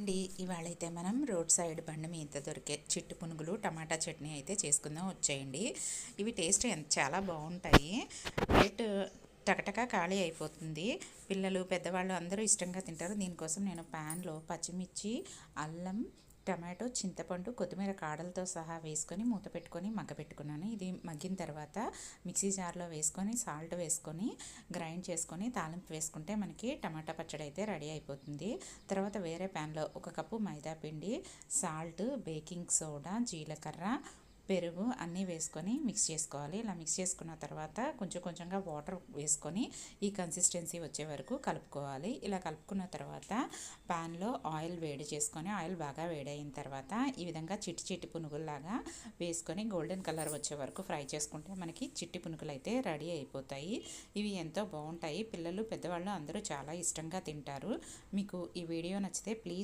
అండి, ఇవాళైతే మనం road side బండి మీద దొరికే చిట్టు పునుగులు టమాటా చట్నీ అయితే చేసుకుందాం వచ్చేయండి. ఇవి టేస్ట్ చాలా బాగుంటాయి. రేట్ టకటకా ఖాళీ అయిపోతుంది. పిల్లలు పెద్దవాళ్ళు అందరూ ఇష్టంగా తింటారు. దీనికోసం నేను ప్యాన్లో పచ్చిమిర్చి, అల్లం, టమాటో, చింతపండు, కొత్తిమీర కాడలతో సహా వేసుకొని మూత పెట్టుకొని మగ్గపెట్టుకున్నాను. ఇది మగ్గిన తర్వాత మిక్సీ జార్లో వేసుకొని సాల్ట్ వేసుకొని గ్రైండ్ చేసుకొని తాలింపు వేసుకుంటే మనకి టమాటా పచ్చడి అయితే రెడీ అయిపోతుంది. తర్వాత వేరే ప్యాన్లో 1 కప్పు మైదా పిండి, సాల్ట్, బేకింగ్ సోడా, జీలకర్ర, పెరుగు అన్నీ వేసుకొని మిక్స్ చేసుకోవాలి. ఇలా మిక్స్ చేసుకున్న తర్వాత కొంచెం కొంచెంగా వాటర్ వేసుకొని ఈ కన్సిస్టెన్సీ వచ్చే వరకు కలుపుకోవాలి. ఇలా కలుపుకున్న తర్వాత ప్యాన్లో ఆయిల్ వేడి చేసుకొని ఆయిల్ బాగా వేడైన తర్వాత ఈ విధంగా చిట్టి చిట్టి పునుగుల్లాగా వేసుకొని గోల్డెన్ కలర్ వచ్చే వరకు ఫ్రై చేసుకుంటే మనకి చిట్టి పునుగులు అయితే రెడీ అయిపోతాయి. ఇవి ఎంతో బాగుంటాయి. పిల్లలు పెద్దవాళ్ళు అందరూ చాలా ఇష్టంగా తింటారు. మీకు ఈ వీడియో నచ్చితే ప్లీజ్